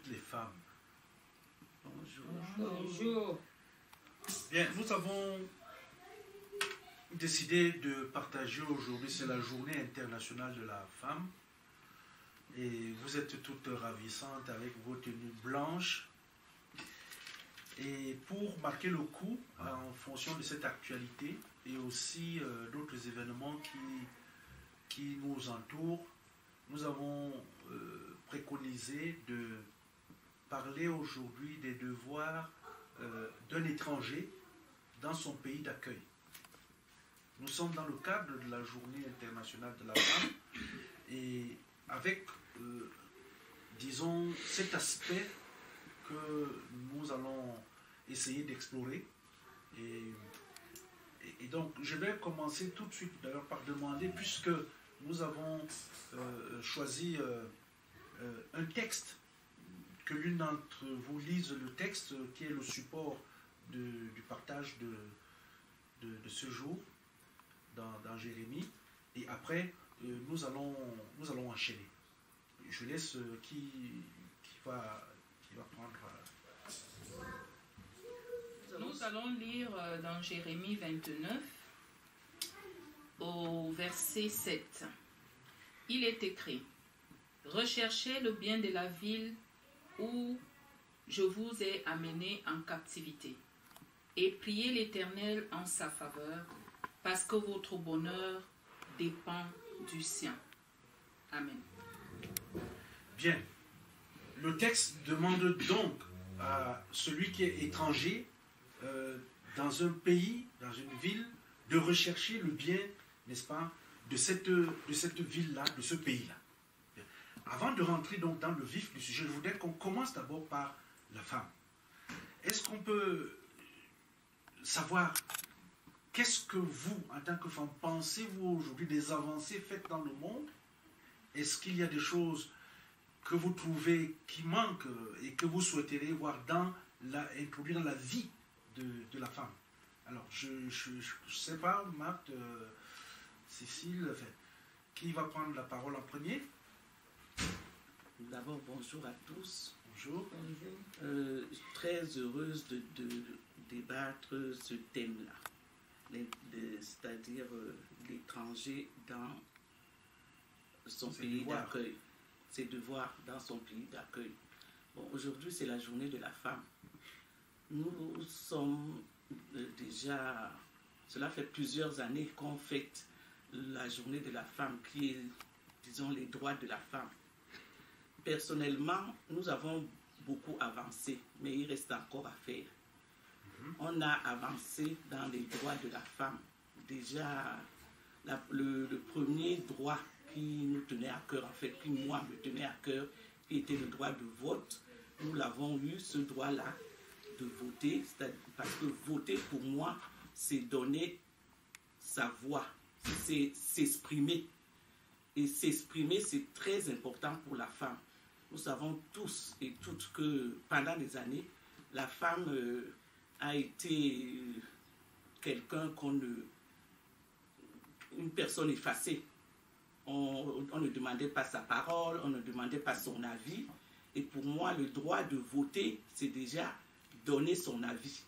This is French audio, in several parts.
toutes les femmes. Bonjour. Bonjour. Bien, nous avons décidé de partager aujourd'hui, c'est la journée internationale de la femme. Et vous êtes toutes ravissantes avec vos tenues blanches. Et pour marquer le coup, en fonction de cette actualité, et aussi d'autres événements qui nous entourent, nous avons préconisé de parler aujourd'hui des devoirs d'un étranger dans son pays d'accueil. Nous sommes dans le cadre de la journée internationale de la femme et avec, disons, cet aspect que nous allons essayer d'explorer. Et donc, je vais commencer tout de suite d'ailleurs par demander, puisque nous avons choisi un texte, que l'une d'entre vous lise le texte qui est le support du partage de ce jour dans Jérémie, et après nous allons enchaîner. Je laisse qui va prendre. Nous allons lire dans Jérémie 29 au verset 7. Il est écrit: recherchez le bien de la ville où je vous ai amené en captivité, et priez l'Éternel en sa faveur, parce que votre bonheur dépend du sien. Amen. Bien. Le texte demande donc à celui qui est étranger dans un pays, dans une ville, de rechercher le bien, n'est-ce pas, de cette ville-là, de ce pays-là. Avant de rentrer donc dans le vif du sujet, je voudrais qu'on commence d'abord par la femme. Est-ce qu'on peut savoir qu'est-ce que vous, en tant que femme, pensez-vous aujourd'hui des avancées faites dans le monde? Est-ce qu'il y a des choses que vous trouvez qui manquent et que vous souhaiteriez voir introduire dans la vie de la femme? Alors, je ne sais pas, Marthe, Cécile, enfin, qui va prendre la parole en premier? D'abord, bonjour à tous. Bonjour. Très heureuse de débattre ce thème-là, c'est-à-dire l'étranger dans son pays d'accueil. Ses devoirs dans son pays d'accueil. Bon, aujourd'hui, c'est la journée de la femme. Nous sommes déjà... Cela fait plusieurs années qu'on fête la journée de la femme, qui est, disons, les droits de la femme. Personnellement, nous avons beaucoup avancé, mais il reste encore à faire. On a avancé dans les droits de la femme. Déjà, le premier droit qui nous tenait à cœur, en fait, qui moi me tenait à cœur, qui était le droit de vote, nous l'avons eu, ce droit-là, de voter, parce que voter, pour moi, c'est donner sa voix, c'est s'exprimer. Et s'exprimer, c'est très important pour la femme. Nous savons tous et toutes que pendant des années, la femme a été quelqu'un une personne effacée. On ne demandait pas sa parole, on ne demandait pas son avis. Et pour moi, le droit de voter, c'est déjà donner son avis,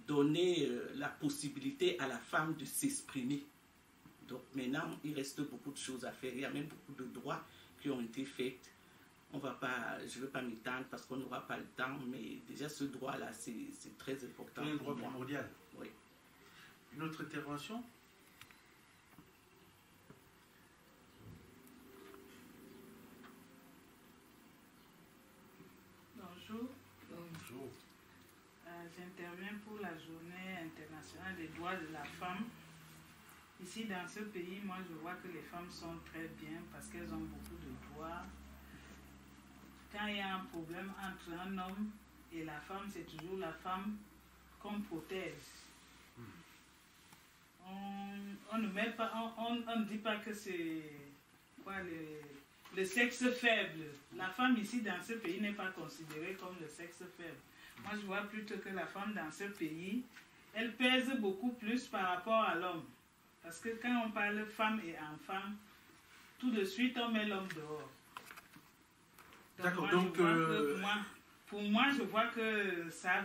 donner la possibilité à la femme de s'exprimer. Donc maintenant, il reste beaucoup de choses à faire. Il y a même beaucoup de droits qui ont été faits. Je ne veux pas m'étendre parce qu'on n'aura pas le temps, mais déjà ce droit-là, c'est très important. C'est un droit primordial. Oui. Une autre intervention? Bonjour. Bonjour. J'interviens pour la journée internationale des droits de la femme. Ici, dans ce pays, moi, je vois que les femmes sont très bien parce qu'elles ont beaucoup de droits. Quand il y a un problème entre un homme et la femme, c'est toujours la femme qu'on protège. On ne met pas, on ne dit pas que c'est quoi le sexe faible. La femme ici dans ce pays n'est pas considérée comme le sexe faible. Moi je vois plutôt que la femme dans ce pays, elle pèse beaucoup plus par rapport à l'homme. Parce que quand on parle femme et enfant, tout de suite on met l'homme dehors. D'accord, moi, donc... je vois que pour moi, je vois que ça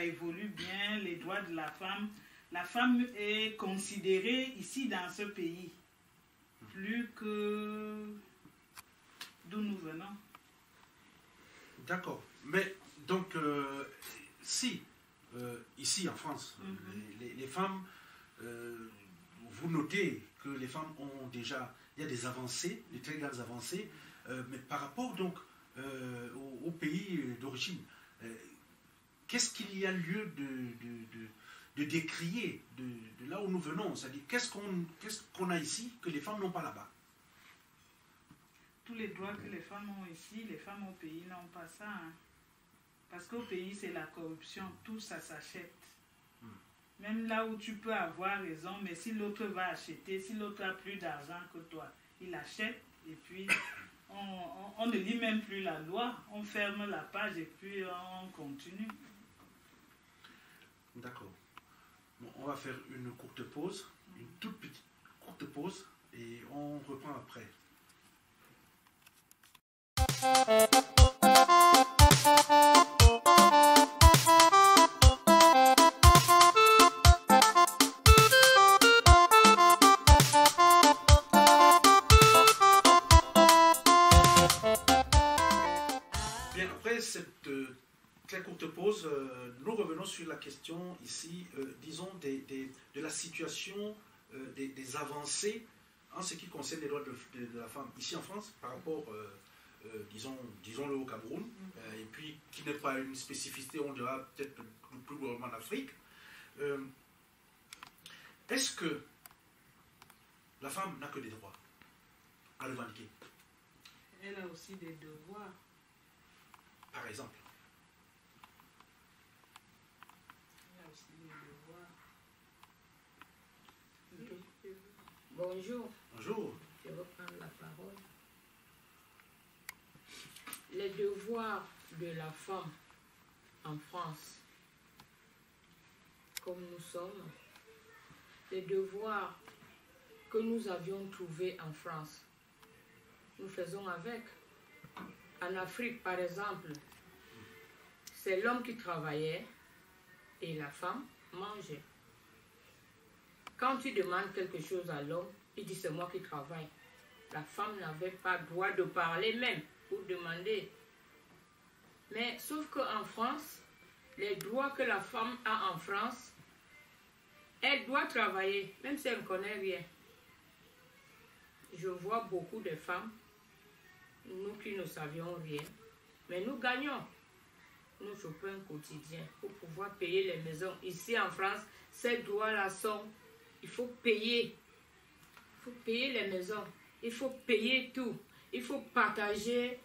évolue bien, les droits de la femme. La femme est considérée ici dans ce pays, plus que d'où nous venons. D'accord, mais donc, si, ici en France, les femmes, vous notez que les femmes ont déjà, il y a des avancées, des très grandes avancées, mais par rapport donc au pays d'origine, qu'est-ce qu'il y a lieu de décrier de là où nous venons? C'est-à-dire, qu'est-ce qu'on a ici que les femmes n'ont pas là-bas? Tous les droits que les femmes ont ici, les femmes au pays n'ont pas ça. Hein. Parce qu'au pays, c'est la corruption, tout ça s'achète. Même là où tu peux avoir raison, mais si l'autre va acheter, si l'autre a plus d'argent que toi, il achète et puis on ne lit même plus la loi, on ferme la page et puis on continue. D'accord. Bon, on va faire une courte pause, une toute petite courte pause, et on reprend après. Bien, après cette très courte pause, nous revenons sur la question ici, disons, de la situation, des avancées en ce qui concerne les droits de la femme ici en France par rapport, disons-le au Cameroun, et puis qui n'est pas une spécificité, on dira peut-être plus globalement en Afrique. Est-ce que la femme n'a que des droits à revendiquer? Elle a aussi des devoirs. Par exemple. Elle a aussi des devoirs. Bonjour. Bonjour. Je vais prendre la parole. Les devoirs de la femme en France, comme nous sommes, les devoirs que nous avions trouvés en France, nous faisons avec. En Afrique, par exemple, c'est l'homme qui travaillait et la femme mangeait. Quand tu demandes quelque chose à l'homme, il dit c'est moi qui travaille. La femme n'avait pas droit de parler même pour demander. Mais sauf qu'en France, les droits que la femme a en France, elle doit travailler, même si elle ne connaît rien. Je vois beaucoup de femmes, nous qui ne savions rien, mais nous gagnons nos chopins quotidiens pour pouvoir payer les maisons. Ici en France, ces droits-là sont, il faut payer. Il faut payer les maisons, il faut payer tout. Il faut partager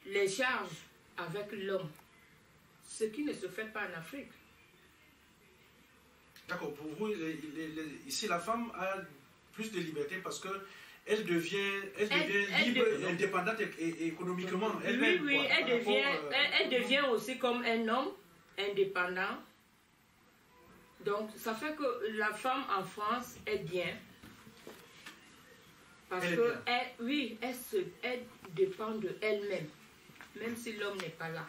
les charges avec l'homme. Ce qui ne se fait pas en Afrique. D'accord, pour vous, ici la femme a plus de liberté parce que elle devient libre et indépendante et économiquement. Oui, oui, elle devient aussi comme un homme indépendant. Donc, ça fait que la femme en France est bien. Parce elle dépend de elle-même, même si l'homme n'est pas là.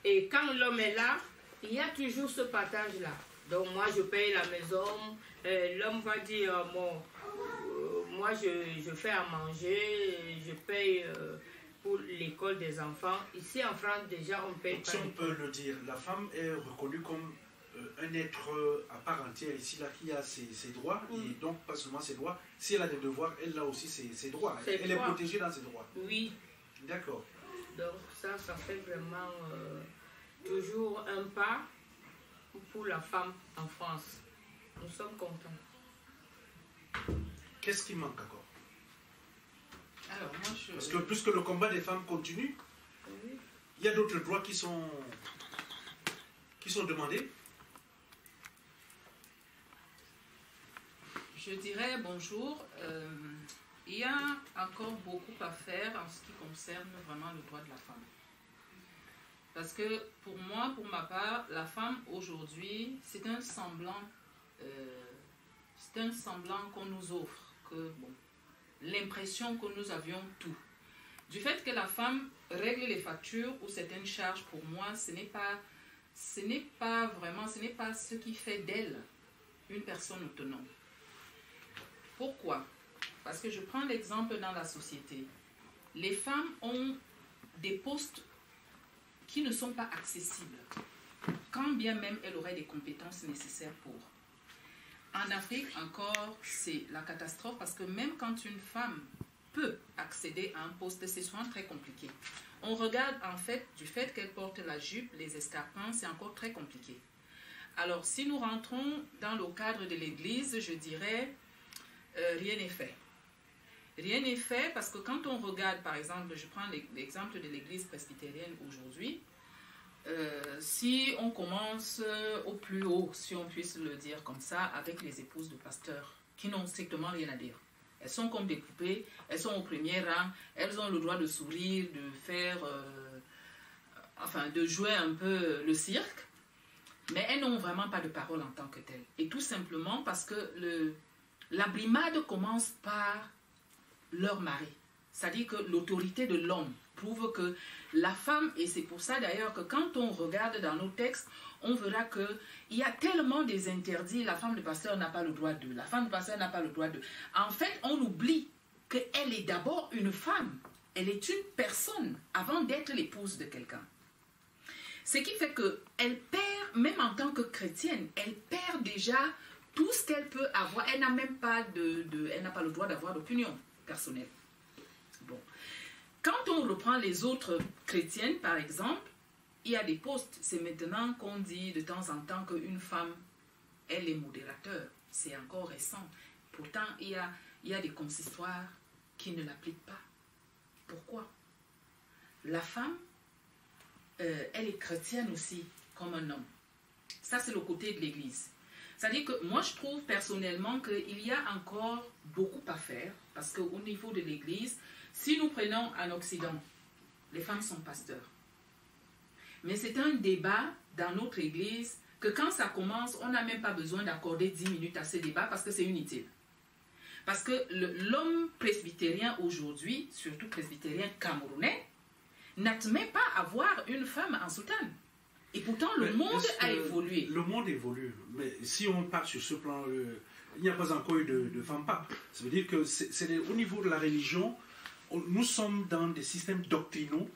Et quand l'homme est là, il y a toujours ce partage-là. Donc, moi, je paye la maison. L'homme va dire, moi, je fais à manger, je paye pour l'école des enfants. Ici, en France, déjà, on paye. Donc, si on peut le dire, la femme est reconnue comme un être à part entière ici, là, qui a ses droits, et donc pas seulement ses droits. Si elle a des devoirs, elle a aussi ses droits. Elle est protégée dans ses droits. Oui. D'accord. Donc, ça fait vraiment toujours un pas pour la femme en France. Nous sommes contents. Qu'est-ce qui manque encore? Alors, moi, Parce que puisque le combat des femmes continue, il y a d'autres droits qui sont demandés. Je dirais bonjour. Il y a encore beaucoup à faire en ce qui concerne vraiment le droit de la femme. Parce que pour moi, pour ma part, la femme aujourd'hui, c'est un semblant qu'on nous offre. Que, bon, l'impression que nous avions tout. Du fait que la femme règle les factures ou certaines charges, pour moi, ce n'est pas ce qui fait d'elle une personne autonome. Pourquoi? Parce que je prends l'exemple dans la société. Les femmes ont des postes qui ne sont pas accessibles, quand bien même elles auraient des compétences nécessaires pour. En Afrique, encore, c'est la catastrophe parce que même quand une femme peut accéder à un poste, c'est souvent très compliqué. On regarde en fait du fait qu'elle porte la jupe, les escarpins, c'est encore très compliqué. Alors, si nous rentrons dans le cadre de l'Église, je dirais, rien n'est fait. Rien n'est fait parce que quand on regarde, par exemple, je prends l'exemple de l'Église presbytérienne aujourd'hui, si on commence au plus haut, si on puisse le dire comme ça, avec les épouses de pasteurs, qui n'ont strictement rien à dire. Elles sont comme des poupées, elles sont au premier rang, elles ont le droit de sourire, de faire, de jouer un peu le cirque, mais elles n'ont vraiment pas de parole en tant que telles. Et tout simplement parce que la brimade commence par leur mari. C'est-à-dire que l'autorité de l'homme prouve que la femme, et c'est pour ça d'ailleurs que quand on regarde dans nos textes, on verra qu'il y a tellement des interdits, la femme de pasteur n'a pas le droit de, la femme de pasteur n'a pas le droit de. En fait, on oublie qu'elle est d'abord une femme, elle est une personne avant d'être l'épouse de quelqu'un. Ce qui fait qu'elle perd, même en tant que chrétienne, elle perd déjà tout ce qu'elle peut avoir. Elle n'a même pas elle n'a pas le droit d'avoir d'opinion personnelle. Bon. Quand on reprend les autres chrétiennes, par exemple, il y a des postes. C'est maintenant qu'on dit de temps en temps qu'une femme, elle est modérateur. C'est encore récent. Pourtant, il y a des consistoires qui ne l'appliquent pas. Pourquoi? La femme, elle est chrétienne aussi, comme un homme. Ça, c'est le côté de l'Église. C'est-à-dire que moi, je trouve personnellement qu'il y a encore beaucoup à faire, parce qu'au niveau de l'Église, si nous prenons en Occident, les femmes sont pasteurs. Mais c'est un débat dans notre Église que quand ça commence, on n'a même pas besoin d'accorder 10 minutes à ce débat parce que c'est inutile. Parce que l'homme presbytérien aujourd'hui, surtout presbytérien camerounais, n'admet pas avoir une femme en soutane. Et pourtant, le monde a évolué. Le monde évolue. Mais si on part sur ce plan, il n'y a pas encore eu de femmes papes. Ça veut dire que c'est au niveau de la religion, nous sommes dans des systèmes doctrinaux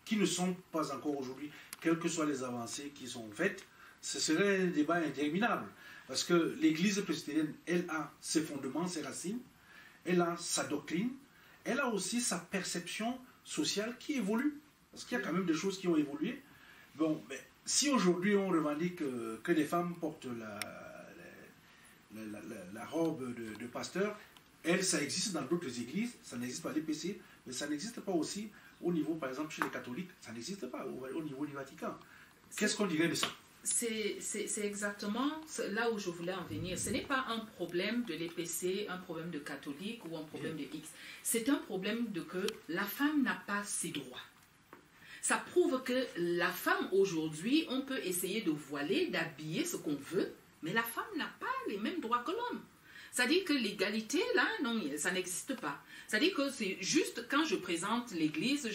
qui ne sont pas encore aujourd'hui, quelles que soient les avancées qui sont faites, ce serait un débat interminable. Parce que l'Église presbytérienne, elle a ses fondements, ses racines, elle a sa doctrine, elle a aussi sa perception sociale qui évolue. Parce qu'il y a quand même des choses qui ont évolué. Bon, mais si aujourd'hui on revendique que les femmes portent la robe de pasteur, ça existe dans d'autres églises, ça n'existe pas à l'EPC, mais ça n'existe pas aussi au niveau, par exemple, chez les catholiques, ça n'existe pas au niveau du Vatican. Qu'est-ce qu'on dirait de ça? C'est exactement là où je voulais en venir. Ce n'est pas un problème de l'EPC, un problème de catholique ou un problème de X. C'est un problème de que la femme n'a pas ses droits. Ça prouve que la femme aujourd'hui, on peut essayer de voiler, d'habiller ce qu'on veut, mais la femme n'a pas les mêmes droits que l'homme. C'est-à-dire que l'égalité, là, non, ça n'existe pas. C'est-à-dire que c'est juste, quand je présente l'Église,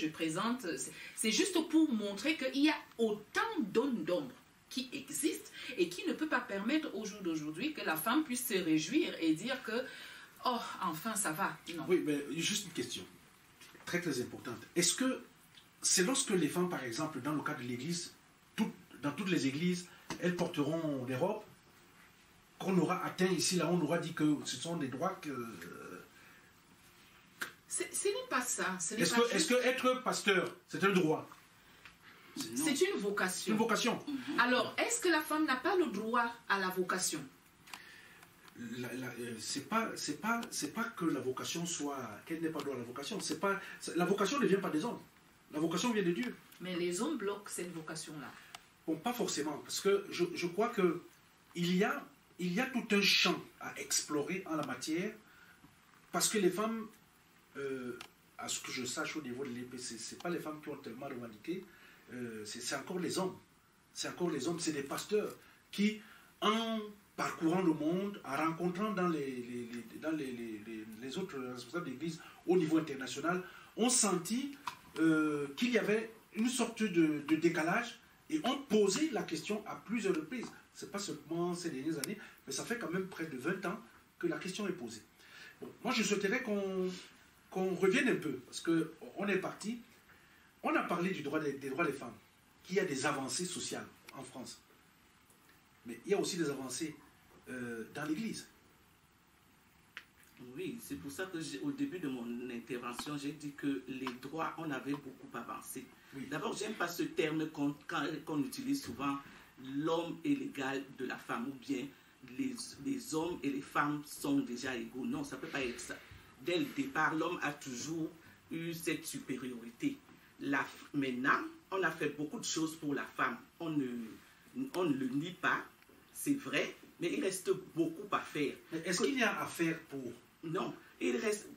c'est juste pour montrer qu'il y a autant d'ombre qui existent et qui ne peut pas permettre au jour d'aujourd'hui que la femme puisse se réjouir et dire que, oh, enfin, ça va. Non. Oui, mais juste une question, très très importante. Est-ce que c'est lorsque les femmes, par exemple, dans le cadre de l'Église, dans toutes les églises, elles porteront des robes, qu'on aura atteint ici, là, on aura dit que ce sont des droits que... Ce n'est pas ça. Est-ce que être pasteur, c'est un droit? C'est une vocation. Une vocation. Alors, est-ce que la femme n'a pas le droit à la vocation? C'est pas que la vocation soit... qu'elle n'ait pas droit à la vocation. La vocation ne vient pas des hommes. La vocation vient de Dieu. Mais les hommes bloquent cette vocation-là. Bon, pas forcément. Parce que je crois que il y a tout un champ à explorer en la matière, parce que les femmes, à ce que je sache au niveau de l'EPC, ce n'est pas les femmes qui ont tellement revendiqué, c'est encore les hommes. C'est encore les hommes, c'est des pasteurs qui, en parcourant le monde, en rencontrant dans les autres responsables d'église au niveau international, ont senti qu'il y avait une sorte de décalage et ont posé la question à plusieurs reprises. Ce n'est pas seulement ces dernières années, mais ça fait quand même près de 20 ans que la question est posée. Bon, moi, je souhaiterais qu'on revienne un peu, parce qu'on est parti, on a parlé des droits des femmes, qu'il y a des avancées sociales en France. Mais il y a aussi des avancées dans l'Église. Oui, c'est pour ça que au début de mon intervention, j'ai dit que les droits, on avait beaucoup avancé. Oui. D'abord, j'aime pas ce terme qu'on utilise souvent, l'homme est l'égal de la femme, ou bien les hommes et les femmes sont déjà égaux. Non, ça ne peut pas être ça. Dès le départ, l'homme a toujours eu cette supériorité. Maintenant, on a fait beaucoup de choses pour la femme. On ne le nie pas, c'est vrai, mais il reste beaucoup à faire. Est-ce qu'il y a à faire pour... Non, il reste...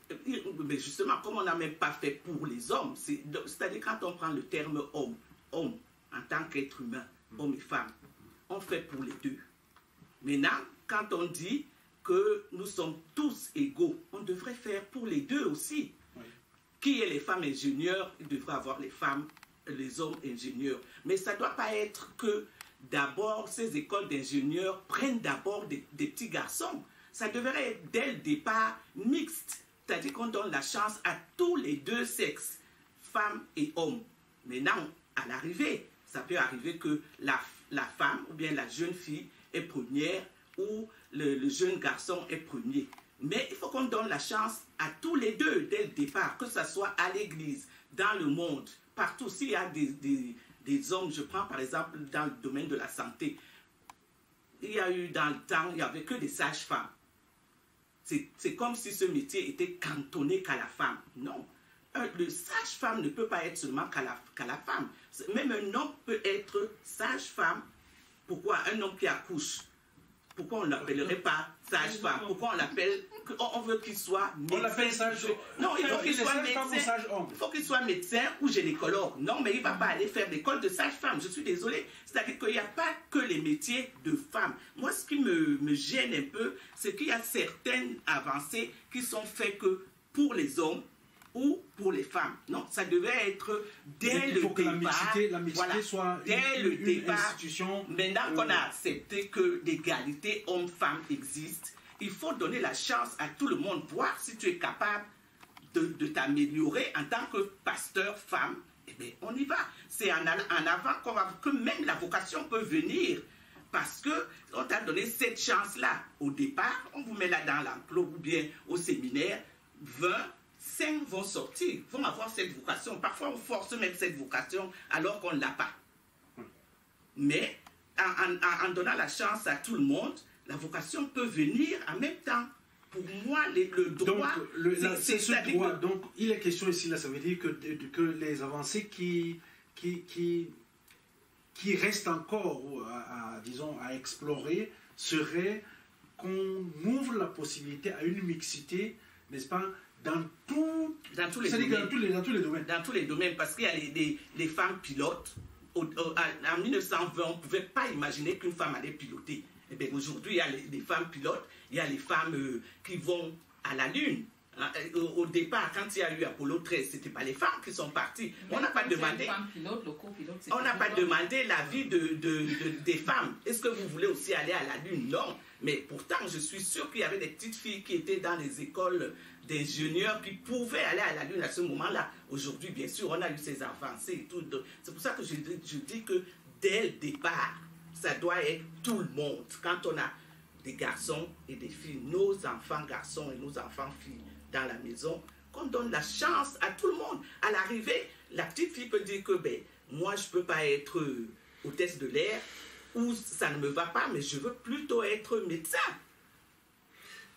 Mais justement, comme on n'a même pas fait pour les hommes, c'est-à-dire quand on prend le terme homme en tant qu'être humain, homme et femme, on fait pour les deux. Maintenant, quand on dit que nous sommes tous égaux, on devrait faire pour les deux aussi. Oui. Qui est les femmes ingénieures, il devrait avoir les hommes ingénieurs. Mais ça ne doit pas être que d'abord ces écoles d'ingénieurs prennent d'abord des petits garçons. Ça devrait être dès le départ mixte, c'est-à-dire qu'on donne la chance à tous les deux sexes, femmes et hommes. Maintenant, à l'arrivée, ça peut arriver que la femme ou bien la jeune fille est première ou le jeune garçon est premier. Mais il faut qu'on donne la chance à tous les deux dès le départ, que ce soit à l'église, dans le monde, partout. S'il y a des hommes, je prends par exemple dans le domaine de la santé, il y a eu dans le temps, il n'y avait que des sages-femmes. C'est comme si ce métier était cantonné qu'à la femme. Non. Le sage-femme ne peut pas être seulement qu'à la femme. Même un homme peut être sage-femme. Pourquoi un homme qui accouche? Pourquoi on ne l'appellerait pas sage-femme? Pourquoi on l'appelle... On veut qu'il soit médecin. On l'appelle sage-femme. Non, il faut qu'il soit médecin. Il faut qu'il soit médecin ou gynécologue. Non, mais il ne va pas aller faire l'école de sage-femme. Je suis désolée. C'est-à-dire qu'il n'y a pas que les métiers de femmes. Moi, ce qui me gêne un peu, c'est qu'il y a certaines avancées qui sont faites que pour les hommes ou pour les femmes. Non, ça devait être dès le départ. La mixité soit dès le départ. Institution. Maintenant qu'on a accepté que l'égalité homme-femme existe, il faut donner la chance à tout le monde, voir si tu es capable de t'améliorer en tant que pasteur femme. Eh bien, on y va. C'est en avant qu'on va, que même la vocation peut venir. Parce qu'on t'a donné cette chance-là. Au départ, on vous met là dans l'enclos ou bien au séminaire, 5 vont sortir, vont avoir cette vocation. Parfois, on force même cette vocation alors qu'on ne l'a pas. Mais en donnant la chance à tout le monde, la vocation peut venir en même temps. Pour moi, le droit... Donc, c'est ce droit. Donc, il est question ici, là, ça veut dire que les avancées qui restent encore, disons, à explorer, seraient qu'on ouvre la possibilité à une mixité, n'est-ce pas, dans tous les domaines. Dans tous les domaines, parce qu'il y a les femmes pilotes. En 1920, on ne pouvait pas imaginer qu'une femme allait piloter. Et bien aujourd'hui, il y a les femmes pilotes, il y a les femmes qui vont à la Lune. Au départ, quand il y a eu Apollo 13, ce n'était pas les femmes qui sont parties. On n'a pas demandé. On n'a pas demandé l'avis des femmes. Est-ce que vous voulez aussi aller à la Lune? Non. Mais pourtant, je suis sûr qu'il y avait des petites filles qui étaient dans les écoles d'ingénieurs qui pouvaient aller à la Lune à ce moment-là. Aujourd'hui, bien sûr, on a eu ces avancées et tout. C'est pour ça que je dis que dès le départ, ça doit être tout le monde. Quand on a des garçons et des filles, nos enfants garçons et nos enfants filles dans la maison, qu'on donne la chance à tout le monde. À l'arrivée, la petite fille peut dire que moi, je ne peux pas être hôtesse de l'air, ou ça ne me va pas, mais je veux plutôt être médecin.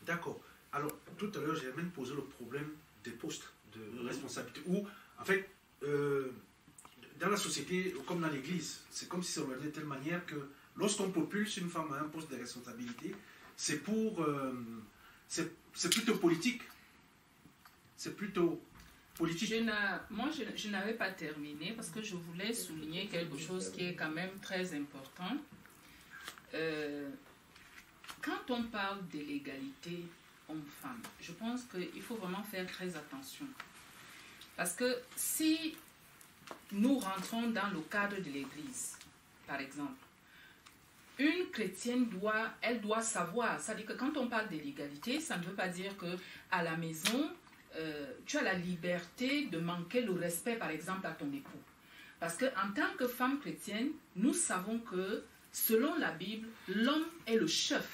D'accord. Alors, tout à l'heure, j'ai même posé le problème des postes de responsabilité, où, en fait, dans la société, comme dans l'église, c'est comme si ça aurait été de telle manière que lorsqu'on propulse une femme à un poste de responsabilité, c'est plutôt politique. C'est plutôt politique. Moi, je n'avais pas terminé parce que je voulais souligner quelque chose qui est quand même très important. quand on parle de l'égalité homme-femme, je pense qu'il faut vraiment faire très attention. Parce que si nous rentrons dans le cadre de l'Église, par exemple, une chrétienne doit savoir, c'est-à-dire que quand on parle de l'égalité, ça ne veut pas dire qu'à la maison, tu as la liberté de manquer le respect, par exemple, à ton époux. Parce qu'en tant que femme chrétienne, nous savons que, selon la Bible, l'homme est le chef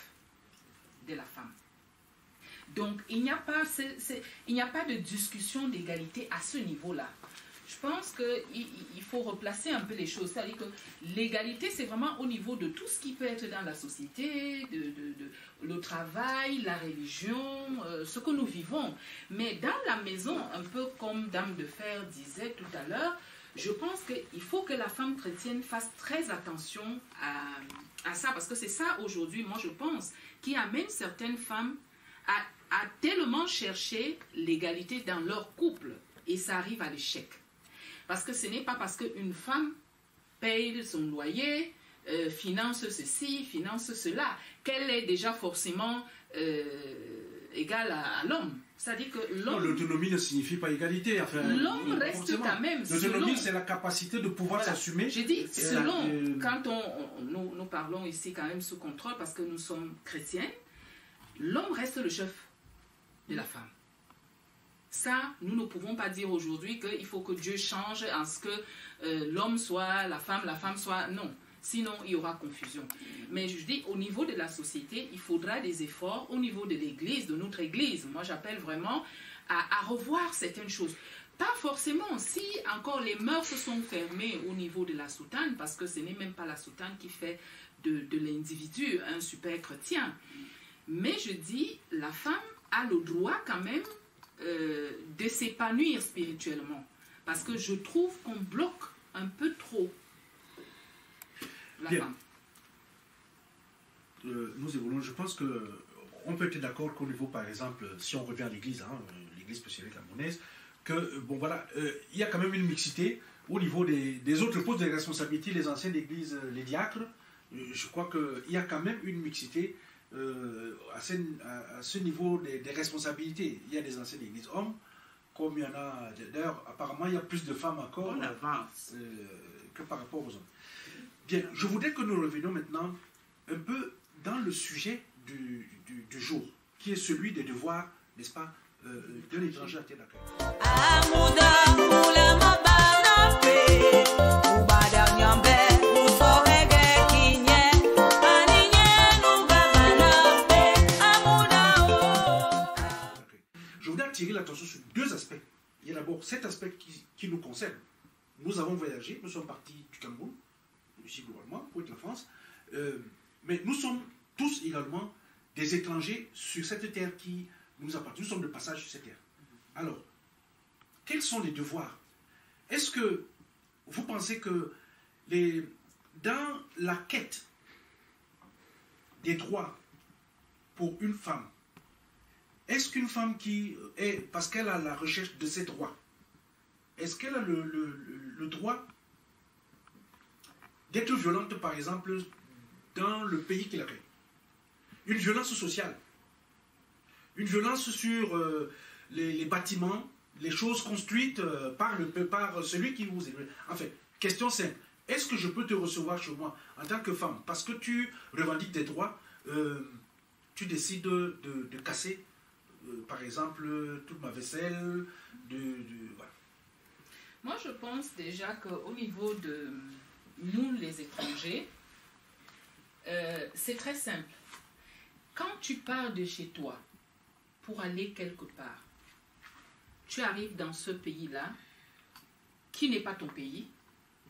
de la femme. Donc, il n'y a pas de discussion d'égalité à ce niveau-là. Je pense qu'il faut replacer un peu les choses. C'est-à-dire que l'égalité, c'est vraiment au niveau de tout ce qui peut être dans la société, le travail, la religion, ce que nous vivons. Mais dans la maison, un peu comme Dame de Fer disait tout à l'heure, je pense qu'il faut que la femme chrétienne fasse très attention à ça. Parce que c'est ça aujourd'hui, moi je pense, qui amène certaines femmes à tellement chercher l'égalité dans leur couple. Et ça arrive à l'échec. Parce que ce n'est pas parce qu'une femme paye son loyer, finance ceci, finance cela, qu'elle est déjà forcément égale à l'homme. C'est-à-dire que l'homme... L'autonomie ne signifie pas égalité. Enfin, l'homme reste quand même... L'autonomie, c'est la capacité de pouvoir s'assumer. J'ai dit, selon, quand nous parlons ici quand même sous contrôle, parce que nous sommes chrétiens, l'homme reste le chef de la femme. Ça, nous ne pouvons pas dire aujourd'hui qu'il faut que Dieu change en ce que l'homme soit la femme soit... Non, sinon il y aura confusion. Mais je dis, au niveau de la société, il faudra des efforts au niveau de l'Église, de notre Église. Moi, j'appelle vraiment à revoir certaines choses. Pas forcément, si encore les mœurs sont fermées au niveau de la soutane, parce que ce n'est même pas la soutane qui fait de l'individu un super chrétien. Mais je dis, la femme a le droit quand même de s'épanouir spirituellement. Parce que je trouve qu'on bloque un peu trop la femme. Nous évoluons. Je pense qu'on peut être d'accord qu'au niveau, par exemple, si on revient à l'église, l'église spéciale gabonaise, que, bon voilà, il y a quand même une mixité au niveau des autres postes de responsabilité, les anciens d'église, les diacres. Je crois qu'il y a quand même une mixité à ce niveau des responsabilités. Il y a des anciens d'église hommes, comme il y en a, d'ailleurs, apparemment, il y a plus de femmes encore que par rapport aux hommes. Bien, je voudrais que nous revenions maintenant un peu dans le sujet du jour, qui est celui des devoirs, n'est-ce pas, de l'étranger à terre d'accueil. Je voudrais attirer l'attention sur deux aspects. Il y a d'abord cet aspect qui nous concerne. Nous avons voyagé, nous sommes partis du Cameroun, ici globalement, pour être la France, mais nous sommes tous également des étrangers sur cette terre qui nous appartient. Nous sommes de passage sur cette terre. Alors, quels sont les devoirs? Est-ce que vous pensez que dans la quête des droits pour une femme, est-ce qu'une femme qui est, parce qu'elle a la recherche de ses droits, est-ce qu'elle a le droit d'être violente, par exemple, dans le pays qui l'accueille? Une violence sociale, une violence sur les bâtiments, les choses construites par celui qui vous élevé. Enfin, question simple, est-ce que je peux te recevoir chez moi en tant que femme? Parce que tu revendiques des droits, tu décides de casser, par exemple, toute ma vaisselle, voilà. Moi, je pense déjà qu'au niveau de nous, les étrangers, c'est très simple. Quand tu pars de chez toi pour aller quelque part, tu arrives dans ce pays-là, qui n'est pas ton pays,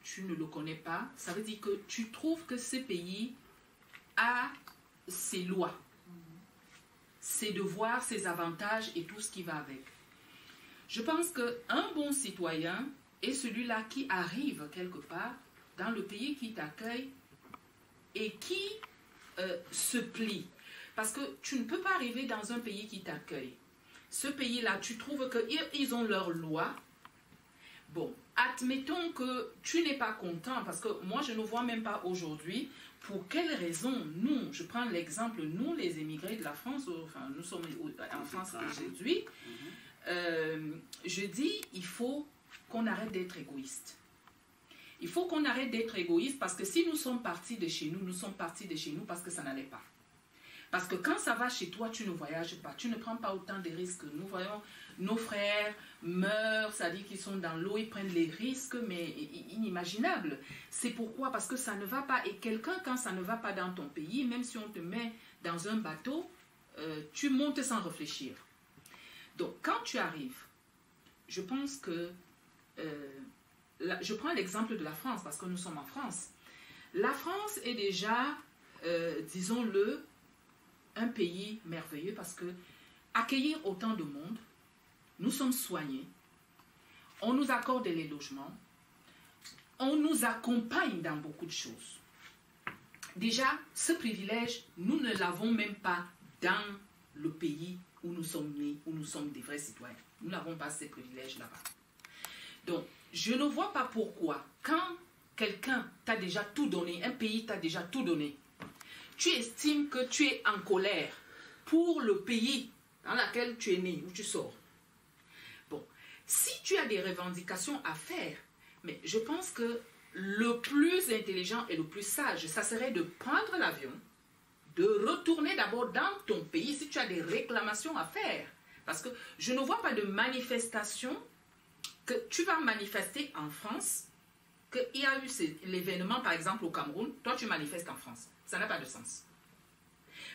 tu ne le connais pas, ça veut dire que tu trouves que ce pays a ses lois, ses devoirs, ses avantages et tout ce qui va avec. Je pense qu'un bon citoyen est celui-là qui arrive quelque part dans le pays qui t'accueille et qui se plie. Parce que tu ne peux pas arriver dans un pays qui t'accueille. Ce pays-là, tu trouves qu'ils ont leurs lois, Bon, admettons que tu n'es pas content, parce que moi, je ne vois même pas aujourd'hui pour quelles raisons nous, je prends l'exemple, nous, les émigrés de la France, enfin, nous sommes en France aujourd'hui, je dis, il faut qu'on arrête d'être égoïste. Il faut qu'on arrête d'être égoïste parce que si nous sommes partis de chez nous, nous sommes partis de chez nous parce que ça n'allait pas. Parce que quand ça va chez toi, tu ne voyages pas, tu ne prends pas autant de risques. Nous voyons nos frères meurent, c'est-à-dire qu'ils sont dans l'eau, ils prennent les risques, mais inimaginables. C'est pourquoi? Parce que ça ne va pas. Et quelqu'un, quand ça ne va pas dans ton pays, même si on te met dans un bateau, tu montes sans réfléchir. Donc, quand tu arrives, je pense que... je prends l'exemple de la France, parce que nous sommes en France. La France est déjà, disons-le, un pays merveilleux parce que accueillir autant de monde, nous sommes soignés, on nous accorde les logements, on nous accompagne dans beaucoup de choses. Déjà, ce privilège, nous ne l'avons même pas dans le pays où nous sommes nés, où nous sommes des vrais citoyens. Nous n'avons pas ces privilèges là-bas. Donc, je ne vois pas pourquoi, quand quelqu'un t'a déjà tout donné, un pays t'a déjà tout donné, tu estimes que tu es en colère pour le pays dans lequel tu es né, où tu sors. Bon, si tu as des revendications à faire, mais je pense que le plus intelligent et le plus sage, ça serait de prendre l'avion, de retourner d'abord dans ton pays si tu as des réclamations à faire. Parce que je ne vois pas de manifestation que tu vas manifester en France, qu'il y a eu l'événement par exemple au Cameroun, toi tu manifestes en France. Ça n'a pas de sens.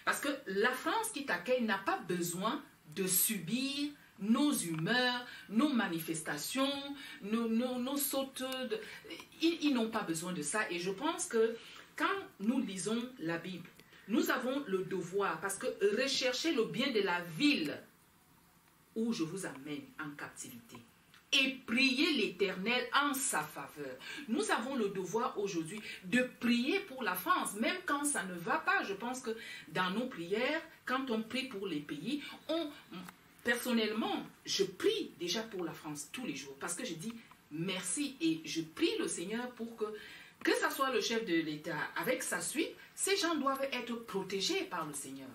Parce que la France qui t'accueille n'a pas besoin de subir nos humeurs, nos manifestations, nos sautes. Ils n'ont pas besoin de ça. Et je pense que quand nous lisons la Bible, nous avons le devoir, parce que rechercher le bien de la ville où je vous amène en captivité et prier l'Éternel en sa faveur. Nous avons le devoir aujourd'hui de prier pour la France, même quand ça ne va pas. Je pense que dans nos prières, quand on prie pour les pays, personnellement, je prie déjà pour la France tous les jours, parce que je dis merci et je prie le Seigneur pour que ce soit le chef de l'État avec sa suite, ces gens doivent être protégés par le Seigneur.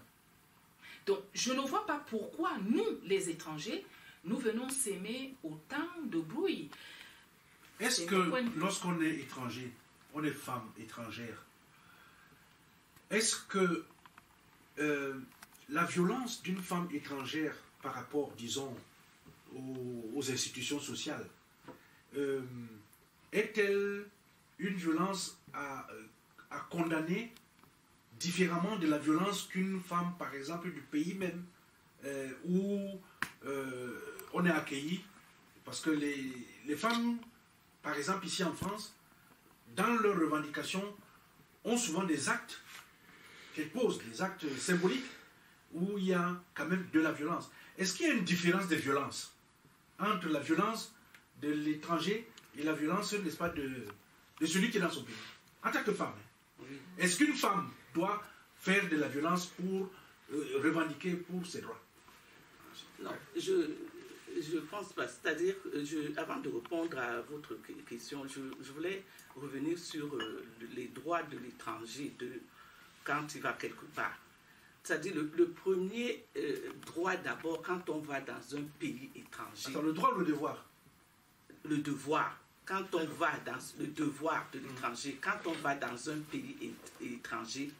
Donc, je ne vois pas pourquoi nous, les étrangers, nous venons s'aimer autant de bruit. Est-ce que lorsqu'on est étranger, on est femme étrangère, est-ce que la violence d'une femme étrangère par rapport, disons, aux institutions sociales, est-elle une violence à condamner différemment de la violence qu'une femme, par exemple, du pays même, où on est accueilli? Parce que les femmes, par exemple, ici en France, dans leurs revendications, ont souvent des actes qu'elles posent, des actes symboliques, où il y a quand même de la violence. Est-ce qu'il y a une différence de violence entre la violence de l'étranger et la violence, n'est-ce pas, de celui qui est dans son pays, en tant que femme? Oui. Est-ce qu'une femme doit faire de la violence pour revendiquer pour ses droits? Non, je pense pas. C'est-à-dire, avant de répondre à votre question, je voulais revenir sur les droits de l'étranger quand il va quelque part. C'est-à-dire, le premier droit d'abord, quand on va dans un pays étranger. Attends, le droit ou le devoir? Le devoir. Quand on va dans le devoir de l'étranger, quand on va dans un pays étranger,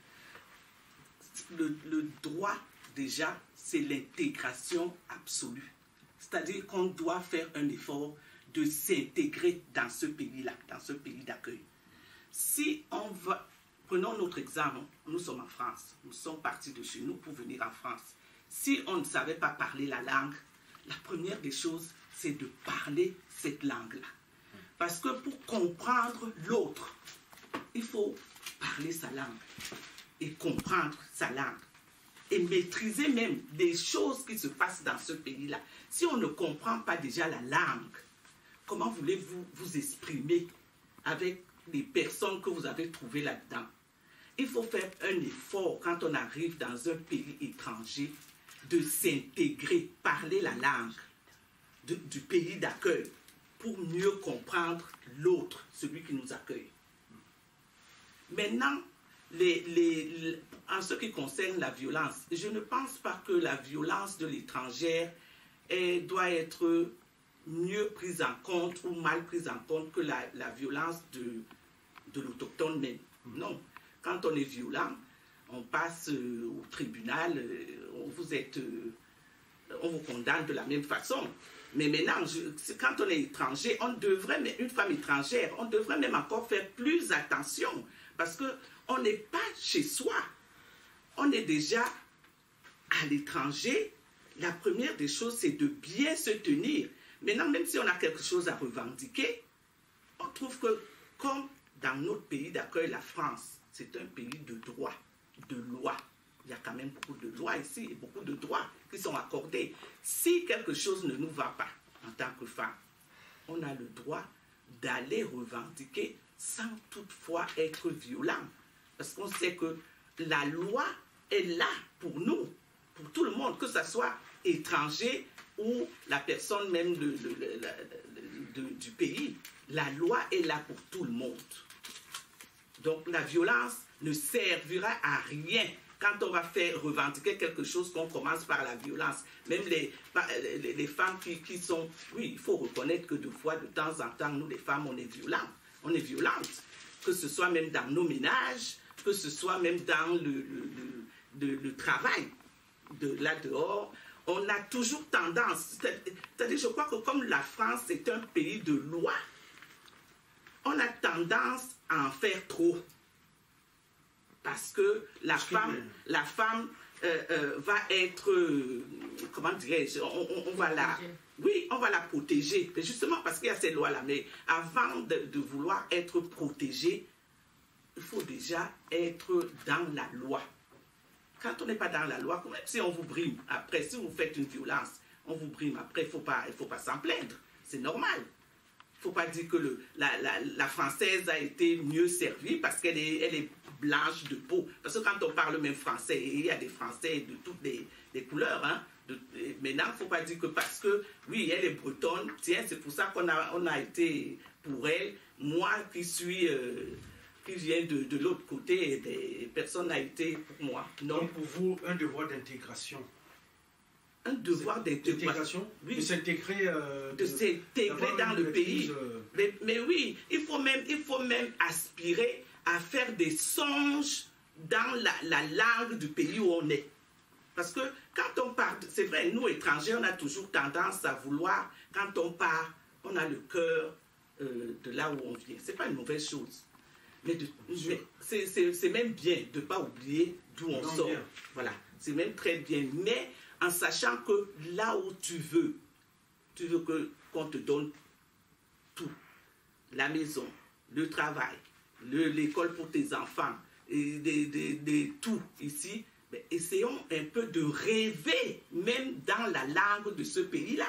le droit, déjà, c'est l'intégration absolue. C'est-à-dire qu'on doit faire un effort de s'intégrer dans ce pays-là, dans ce pays d'accueil. Si on va, prenons notre exemple, nous sommes en France, nous sommes partis de chez nous pour venir en France. Si on ne savait pas parler la langue, la première des choses, c'est de parler cette langue-là. Parce que pour comprendre l'autre, il faut parler sa langue et comprendre sa langue. Et maîtriser même des choses qui se passent dans ce pays-là. Si on ne comprend pas déjà la langue, comment voulez-vous vous exprimer avec les personnes que vous avez trouvées là-dedans? Il faut faire un effort quand on arrive dans un pays étranger de s'intégrer, parler la langue du pays d'accueil pour mieux comprendre l'autre, celui qui nous accueille. Maintenant, en ce qui concerne la violence, je ne pense pas que la violence de l'étrangère doit être mieux prise en compte ou mal prise en compte que la violence de l'autochtone même. Non. Quand on est violent, on passe au tribunal, on vous condamne de la même façon. Mais maintenant, quand on est étranger, une femme étrangère, on devrait même encore faire plus attention parce qu'on n'est pas chez soi. On est déjà à l'étranger. La première des choses, c'est de bien se tenir. Maintenant, même si on a quelque chose à revendiquer, on trouve que, comme dans notre pays d'accueil, la France, c'est un pays de droit, de loi. Il y a quand même beaucoup de lois ici et beaucoup de droits qui sont accordés. Si quelque chose ne nous va pas en tant que femme, on a le droit d'aller revendiquer sans toutefois être violent. Parce qu'on sait que la loi est là pour nous, pour tout le monde, que ce soit étranger ou la personne même du pays. La loi est là pour tout le monde. Donc la violence ne servira à rien quand on va faire revendiquer quelque chose qu'on commence par la violence. Même les femmes qui sont... Oui, il faut reconnaître que de temps en temps, nous les femmes, on est violentes. On est violentes. Que ce soit même dans nos ménages, que ce soit même dans le travail. Là dehors, on a toujours tendance... C'est-à-dire, je crois que comme la France est un pays de loi, on a tendance à en faire trop. Parce que la femme va être, comment dirais-je, on va la protéger. Mais justement parce qu'il y a ces lois-là. Mais avant de vouloir être protégée, il faut déjà être dans la loi. Quand on n'est pas dans la loi, même si on vous brime, après, si vous faites une violence, on vous brime, après, il faut pas s'en plaindre. C'est normal. Il ne faut pas dire que la Française a été mieux servie parce qu'elle est blanche de peau. Parce que quand on parle même français, il y a des Français de toutes les couleurs. Hein, maintenant, il ne faut pas dire que parce que, oui, elle est bretonne, tiens, c'est pour ça qu'on a été pour elle. Moi qui viens de l'autre côté, personne n'a été pour moi. Non. Donc pour vous, un devoir d'intégration. Un devoir d'intégration, oui. De s'intégrer dans le pays. Mais oui, il faut même aspirer à faire des songes dans la langue du pays où on est. Parce que quand on parle, c'est vrai, nous étrangers, on a toujours tendance à vouloir, quand on part, on a le cœur de là où on vient. C'est pas une mauvaise chose. Mais c'est même bien de ne pas oublier d'où on sort. Bien. Voilà, c'est même très bien. Mais en sachant que là où tu veux qu'on te donne tout. La maison, le travail, l'école pour tes enfants, et tout ici. Mais essayons un peu de rêver, même dans la langue de ce pays-là.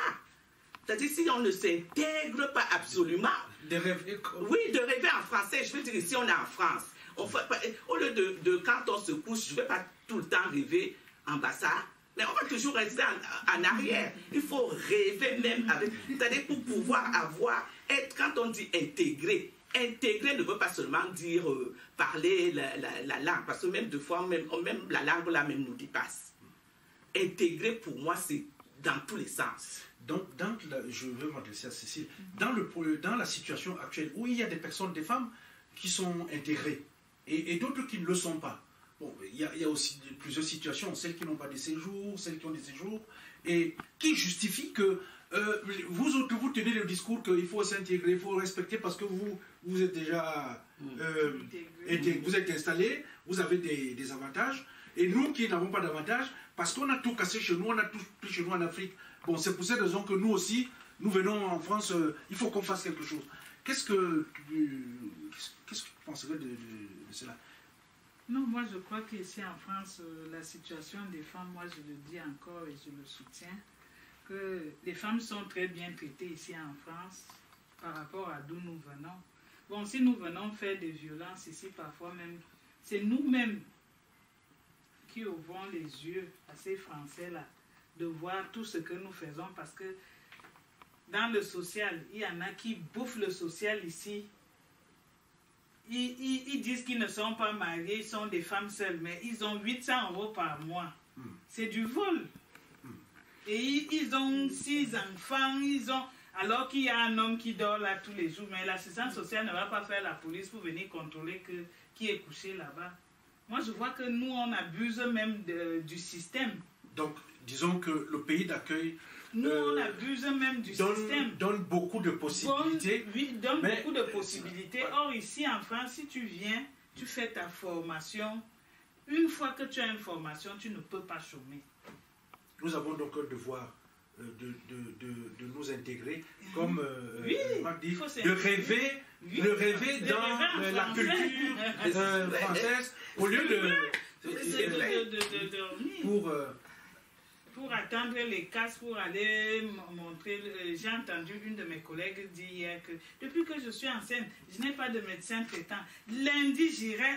C'est-à-dire, si on ne s'intègre pas absolument... De rêver comme... Oui, de rêver en français. Je veux dire, ici, on est en France. Au lieu de quand on se couche, je ne vais pas tout le temps rêver en Bassa. Mais on va toujours rester en arrière. Il faut rêver même avec... C'est-à-dire pour pouvoir quand on dit intégrer, intégrer ne veut pas seulement dire parler la langue, parce que même deux fois, même la langue là même nous dépasse. Intégrer pour moi, c'est dans tous les sens. Donc, je veux m'adresser à Cécile. Dans la situation actuelle où il y a des personnes, des femmes qui sont intégrées et d'autres qui ne le sont pas. Bon, il y a aussi plusieurs situations, celles qui n'ont pas de séjour, celles qui ont des séjours, et qui justifient que vous tenez le discours qu'il faut s'intégrer, il faut respecter parce que vous êtes déjà vous êtes installés, vous avez des avantages, et nous qui n'avons pas d'avantages, parce qu'on a tout cassé chez nous, on a tout pris chez nous en Afrique. Bon, c'est pour cette raison que nous aussi, nous venons en France, il faut qu'on fasse quelque chose. Qu'est-ce que tu penserais de cela? Non, moi je crois qu'ici en France, la situation des femmes, moi je le dis encore et je le soutiens, que les femmes sont très bien traitées ici en France par rapport à d'où nous venons. Bon, si nous venons faire des violences ici, parfois même, c'est nous-mêmes qui ouvrons les yeux à ces Français-là, de voir tout ce que nous faisons, parce que dans le social, il y en a qui bouffent le social ici. Ils disent qu'ils ne sont pas mariés, ils sont des femmes seules, mais ils ont 800 € par mois. C'est du vol. Et ils ont 6 enfants, alors qu'il y a un homme qui dort là tous les jours, mais l'assistance sociale ne va pas faire la police pour venir contrôler qui est couché là-bas. Moi, je vois que nous, on abuse même du système. Donc, disons que le pays d'accueil nous, on abuse même du système. Donne beaucoup de possibilités. Donne beaucoup de possibilités. Or, ici en France, si tu viens, tu fais ta formation. Une fois que tu as une formation, tu ne peux pas chômer. Nous avons donc un devoir de nous intégrer, comme Marc dit, de rêver dans la culture française, au lieu de dormir. Pour attendre les casses, pour aller montrer. J'ai entendu une de mes collègues dire hier que depuis que je suis enceinte, je n'ai pas de médecin traitant. Lundi, j'irai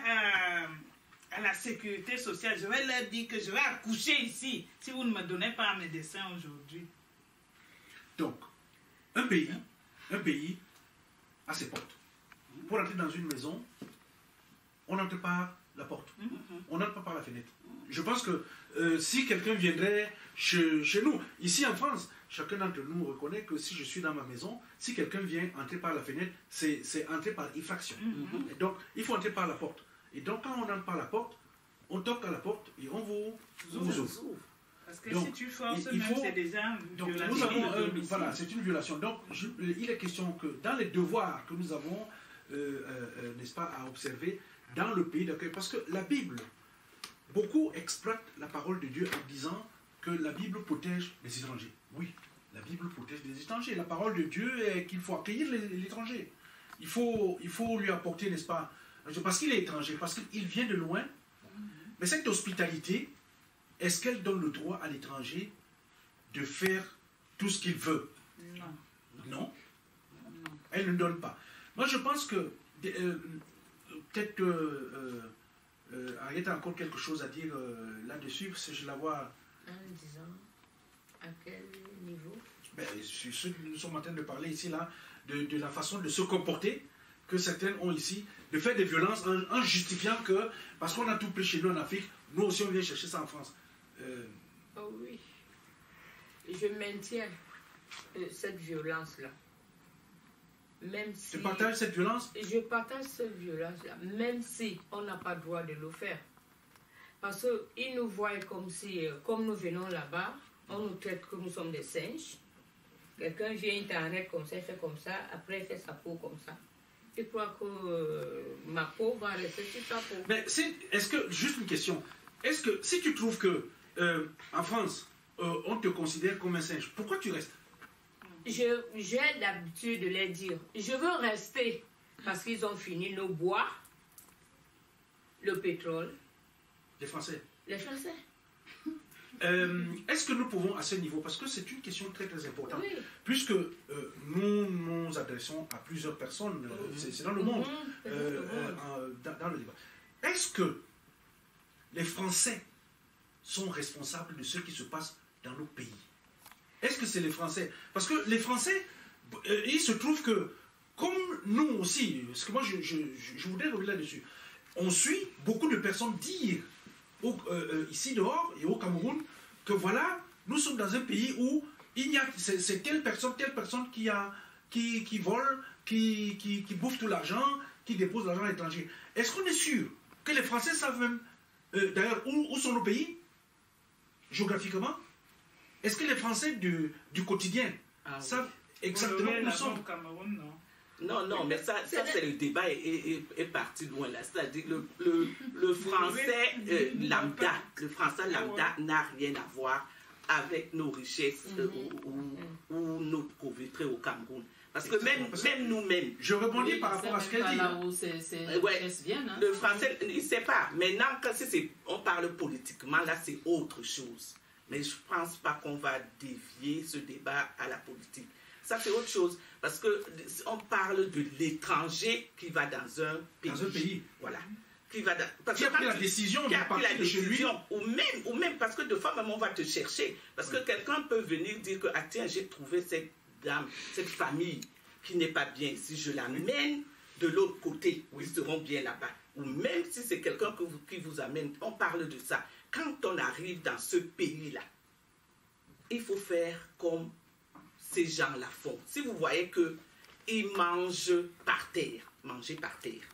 à la sécurité sociale. Je vais leur dire que je vais accoucher ici si vous ne me donnez pas un médecin aujourd'hui. Donc, un pays a ses portes. Pour entrer dans une maison, on n'entre pas la porte. On n'entre pas par la fenêtre. Je pense que si quelqu'un viendrait chez nous, ici en France, chacun d'entre nous reconnaît que si je suis dans ma maison, si quelqu'un vient entrer par la fenêtre, c'est entrer par effraction. Et donc, il faut entrer par la porte. Et donc, quand on entre par la porte, on toque à la porte et on vous ouvre. Parce que donc, si tu forces, c'est déjà une violation. Voilà, c'est une violation. Donc, il est question que dans les devoirs que nous avons, n'est-ce pas, à observer dans le pays d'accueil, parce que la Bible, beaucoup exploitent la parole de Dieu en disant que la Bible protège les étrangers. Oui, la Bible protège les étrangers. La parole de Dieu est qu'il faut accueillir l'étranger. Il faut lui apporter, n'est-ce pas, parce qu'il est étranger, parce qu'il vient de loin. Mais cette hospitalité, est-ce qu'elle donne le droit à l'étranger de faire tout ce qu'il veut? Non. Elle ne donne pas. Moi, je pense que peut-être Ariette a encore quelque chose à dire là-dessus, si je la vois. En disant, à quel niveau? C'est ce que nous sommes en train de parler ici, là, de la façon de se comporter que certaines ont ici, de faire des violences en justifiant que, parce qu'on a tout pris chez nous en Afrique, nous aussi on vient chercher ça en France. Oh oui. Je maintiens cette violence-là. Même si... Tu partages cette violence? Je partage cette violence-là, même si on n'a pas le droit de le faire. Parce qu'ils nous voient comme si, comme nous venons là-bas, on nous traite que nous sommes des singes. Quelqu'un vient, il t'arrête comme ça, il fait comme ça, après il fait sa peau comme ça. Je crois que ma peau va rester sur ta peau. Mais est-ce que, juste une question, est-ce que si tu trouves que en France, on te considère comme un singe, pourquoi tu restes? J'ai l'habitude de leur dire, je veux rester parce qu'ils ont fini le bois, le pétrole. Les Français. Les Français. Est-ce que nous pouvons à ce niveau, parce que c'est une question très très importante, oui. Puisque nous nous adressons à plusieurs personnes, c'est dans le monde, dans le débat. Est-ce que les Français sont responsables de ce qui se passe dans nos pays? Est-ce que c'est les Français? Parce que les Français, il se trouve que, comme nous aussi, parce que moi je voudrais revenir là-dessus, on suit beaucoup de personnes dire ici dehors et au Cameroun que voilà, nous sommes dans un pays où il y a c'est telle personne qui vole, qui bouffe tout l'argent, qui dépose l'argent à l'étranger. Est-ce qu'on est sûr que les Français savent même d'ailleurs où sont nos pays géographiquement? Est-ce que les Français du quotidien savent exactement où nous sommes? Non, mais ça c'est le débat est parti loin là. C'est-à-dire le français lambda, n'a rien à voir avec nos richesses ou notre pauvreté au Cameroun. Parce que même nous-mêmes... Je rebondis par rapport à ce qu'elle dit. Le français, il ne sait pas. Maintenant, quand on parle politiquement, là c'est autre chose. Mais je ne pense pas qu'on va dévier ce débat à la politique. Ça, c'est autre chose. Parce qu'on parle de l'étranger qui va dans un pays. Dans un pays. Voilà. Qui a pris la décision de partir de chez lui. Ou même parce que de fois, même on va te chercher. Parce que quelqu'un peut venir dire que, ah tiens, j'ai trouvé cette dame, cette famille qui n'est pas bien ici, je l'amène de l'autre côté, où ils seront bien là-bas. Ou même si c'est quelqu'un qui vous amène, on parle de ça. Quand on arrive dans ce pays-là, il faut faire comme ces gens-là font. Si vous voyez qu'ils mangent par terre, manger par terre.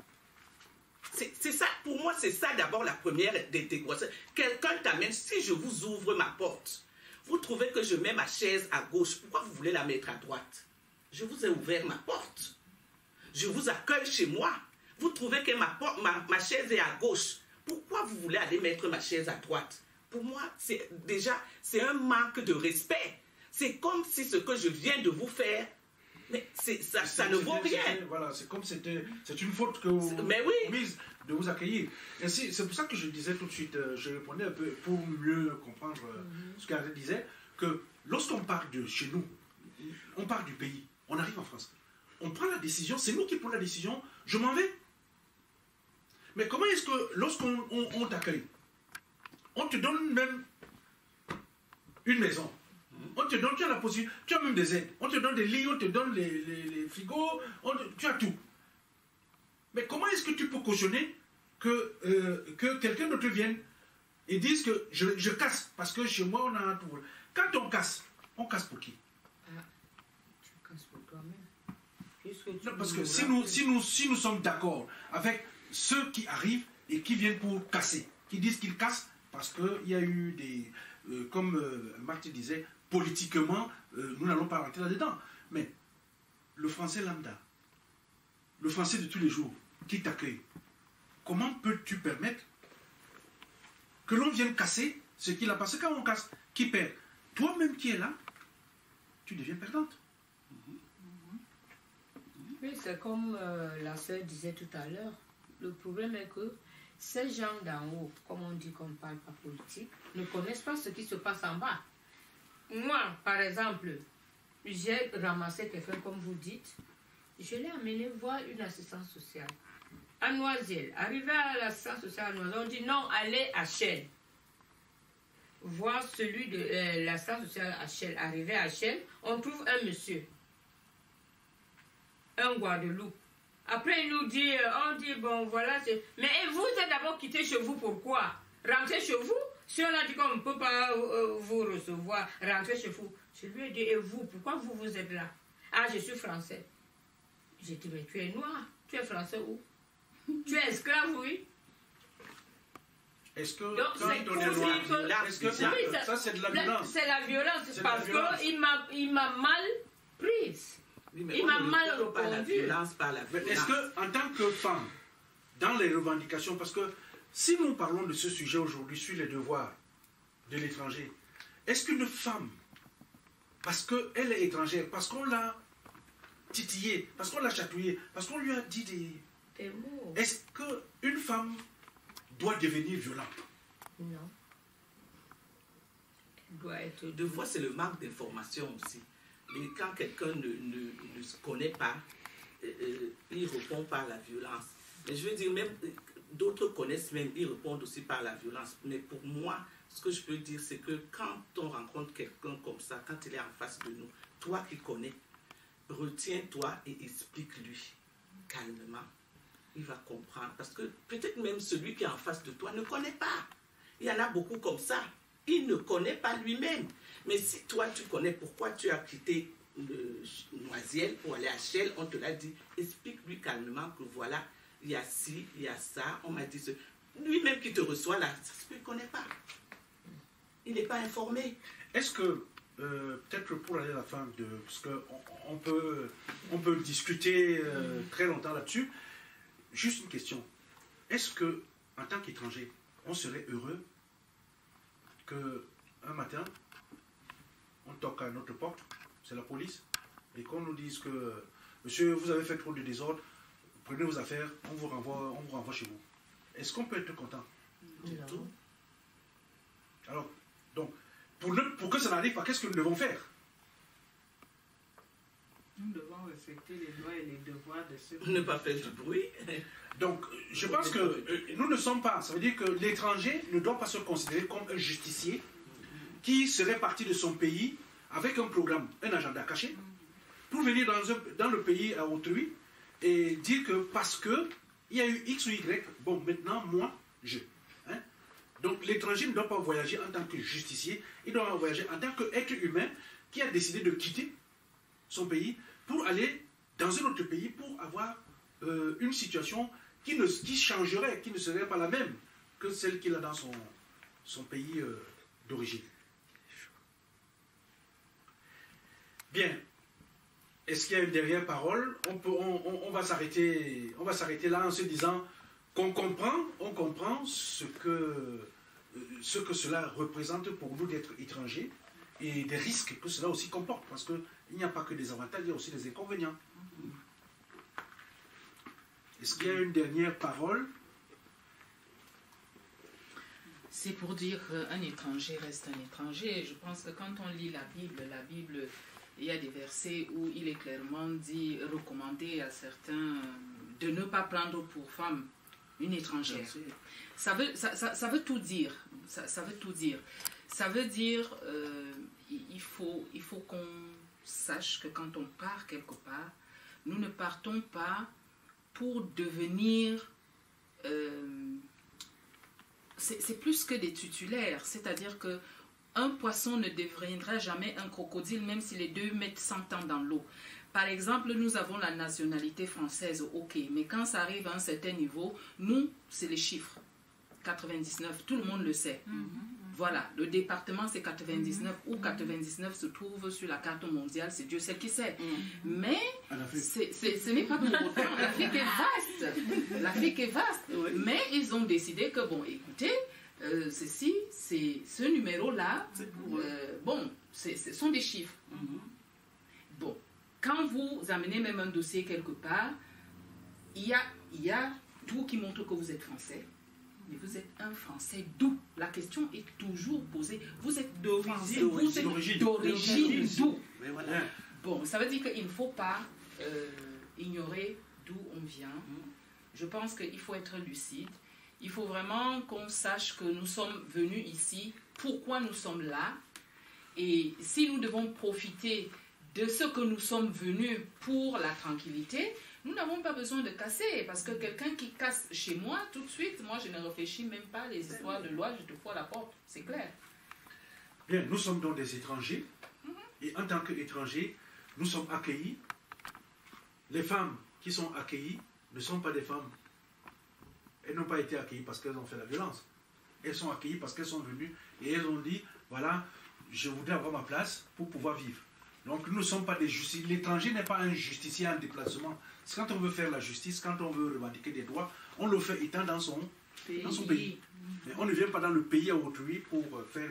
C'est ça, pour moi, c'est ça d'abord la première intégration. Quelqu'un t'amène, si je vous ouvre ma porte, vous trouvez que je mets ma chaise à gauche, pourquoi vous voulez la mettre à droite? Je vous ai ouvert ma porte. Je vous accueille chez moi. Vous trouvez que ma chaise est à gauche. Pourquoi vous voulez aller mettre ma chaise à droite? Pour moi, c'est un manque de respect. C'est comme si ce que je viens de vous faire, mais ça ne vaut rien. Voilà, c'est comme c'est une faute que vous mise de vous accueillir. Et c'est pour ça que je disais tout de suite, je répondais un peu pour mieux comprendre ce qu'elle disait, que lorsqu'on part de chez nous, on part du pays, on arrive en France, on prend la décision, c'est nous qui prenons la décision, je m'en vais. Mais comment est-ce que lorsqu'on t'accueille, on te donne même une maison, on te donne, tu as la possibilité, tu as même des aides, on te donne des lits, on te donne les frigos, tu as tout. Mais comment est-ce que tu peux cautionner que quelqu'un d'autre vienne et dise que je casse, parce que chez moi on a un tout. Quand on casse pour qui? Tu casses pour toi-même. Non, parce que si nous sommes d'accord avec ceux qui arrivent et qui viennent pour casser, qui disent qu'ils cassent parce qu'il y a eu des, comme Marthe disait, politiquement, nous n'allons pas rentrer là-dedans. Mais le français lambda, le français de tous les jours, qui t'accueille, comment peux-tu permettre que l'on vienne casser ce qu'il a passé? Quand on casse, qui perd? Toi-même qui es là, tu deviens perdante. Oui, c'est comme la sœur disait tout à l'heure. Le problème est que ces gens d'en haut, comme on dit qu'on ne parle pas politique, ne connaissent pas ce qui se passe en bas. Moi, par exemple, j'ai ramassé quelqu'un, comme vous dites, je l'ai amené voir une assistance sociale à Noisiel. Arrivé à l'assistance sociale à Noisiel, on dit non, allez à Chelles. Voir celui de l'assistance sociale à Chelles. Arrivé à Chelles, on trouve un monsieur, un Guadeloupe. Après, il nous dit, on dit, bon, voilà, mais vous êtes d'abord quitté chez vous, pourquoi? Rentrez chez vous. Si on a dit qu'on ne peut pas vous recevoir, rentrez chez vous. Je lui ai dit, et vous, pourquoi vous êtes là? Ah, je suis français. J'ai dit, mais tu es noir. Tu es français où? Tu es esclave, oui. Est-ce que donc, quand on est noir, est-ce que ça c'est de la violence? C'est la violence, parce qu'il m'a mal prise. Oui, mais il m'a mal répondu. Est-ce que, en tant que femme, dans les revendications, parce que si nous parlons de ce sujet aujourd'hui sur les devoirs de l'étranger, est-ce qu'une femme, parce qu'elle est étrangère, parce qu'on l'a titillée, parce qu'on l'a chatouillée, parce qu'on lui a dit des mots, est-ce qu'une femme doit devenir violente? Non. Elle doit être... Deux fois, c'est le manque d'information aussi. Mais quand quelqu'un ne se connaît pas, il répond par la violence. Mais je veux dire, même d'autres connaissent même, ils répondent aussi par la violence. Mais pour moi, ce que je peux dire, c'est que quand on rencontre quelqu'un comme ça, quand il est en face de nous, toi qui connais, retiens-toi et explique-lui calmement. Il va comprendre. Parce que peut-être même celui qui est en face de toi ne connaît pas. Il y en a beaucoup comme ça. Il ne connaît pas lui-même. Mais si toi, tu connais pourquoi tu as quitté Noisiel pour aller à Chelles, on te l'a dit, explique-lui calmement que voilà, il y a ci, il y a ça, on m'a dit ce. Lui-même qui te reçoit là, ça ne connaît pas. Il n'est pas informé. Est-ce que, peut-être pour aller à la fin, parce qu'on peut discuter très longtemps là-dessus, juste une question. Est-ce que, en tant qu'étranger, on serait heureux qu'un matin, on toque à notre porte, c'est la police, et qu'on nous dise que, monsieur, vous avez fait trop de désordre, prenez vos affaires, on vous renvoie chez vous. Est-ce qu'on peut être content? Non. Alors, donc, pour que ça n'arrive pas, qu'est-ce que nous devons faire? Nous devons respecter les droits et les devoirs de ceux qui... Ne pas faire du bruit. Donc, je pense que nous ne sommes pas, ça veut dire que l'étranger ne doit pas se considérer comme un justicier qui serait parti de son pays avec un programme, un agenda caché, pour venir dans le pays à autrui et dire que parce que il y a eu X ou Y, bon, maintenant, moi, je. Hein? Donc, l'étranger ne doit pas voyager en tant que justicier, il doit voyager en tant qu'être humain qui a décidé de quitter son pays pour aller dans un autre pays pour avoir une situation qui changerait, qui ne serait pas la même que celle qu'il a dans son pays d'origine. Bien. Est-ce qu'il y a une dernière parole? On va s'arrêter là en se disant qu'on comprend ce que cela représente pour nous d'être étrangers et des risques que cela aussi comporte, parce qu'il n'y a pas que des avantages, il y a aussi des inconvénients. Est-ce qu'il y a une dernière parole? C'est pour dire qu'un étranger reste un étranger. Je pense que quand on lit la Bible, il y a des versets où il est clairement dit, recommandé à certains de ne pas prendre pour femme une étrangère. Ça veut tout dire. Ça veut tout dire. Ça veut dire il faut qu'on sache que quand on part quelque part, nous ne partons pas pour devenir... c'est plus que des titulaires. C'est-à-dire que un poisson ne deviendra jamais un crocodile, même si les deux mettent 100 ans dans l'eau. Par exemple, nous avons la nationalité française, ok, mais quand ça arrive à un certain niveau, nous, c'est les chiffres. 99, tout le monde le sait. Voilà, le département c'est 99, où 99 se trouve sur la carte mondiale, c'est Dieu seul qui sait. Mais ce n'est pas pour autant, l'Afrique est vaste. L'Afrique est vaste. Mais ils ont décidé que, bon, écoutez, ce numéro-là, bon, ce sont des chiffres. Bon, quand vous amenez même un dossier quelque part, il y a tout qui montre que vous êtes français. Mais vous êtes un Français d'où? La question est toujours posée. Vous êtes d'origine d'où? Bon, ça veut dire qu'il ne faut pas ignorer d'où on vient. Je pense qu'il faut être lucide. Il faut vraiment qu'on sache que nous sommes venus ici, pourquoi nous sommes là. Et si nous devons profiter de ce que nous sommes venus pour la tranquillité, nous n'avons pas besoin de casser, parce que quelqu'un qui casse chez moi, tout de suite, moi je ne réfléchis même pas les histoires de loi, je te fous à la porte, c'est clair. Bien, nous sommes donc des étrangers, et en tant qu'étrangers, nous sommes accueillis. Les femmes qui sont accueillies ne sont pas des femmes. Elles n'ont pas été accueillies parce qu'elles ont fait la violence. Elles sont accueillies parce qu'elles sont venues et elles ont dit, voilà, je voudrais avoir ma place pour pouvoir vivre. Donc nous ne sommes pas des justiciers. L'étranger n'est pas un justicier en déplacement. C'est quand on veut faire la justice, quand on veut revendiquer des droits, on le fait étant dans son pays. Mais on ne vient pas dans le pays à autrui pour faire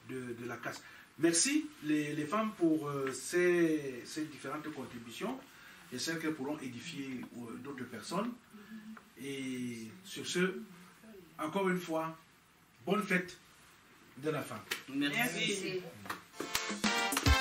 de la casse. Merci les femmes pour ces différentes contributions. J'espère qu'elles pourront édifier d'autres personnes. Et sur ce, encore une fois, bonne fête de la femme. Merci. Merci.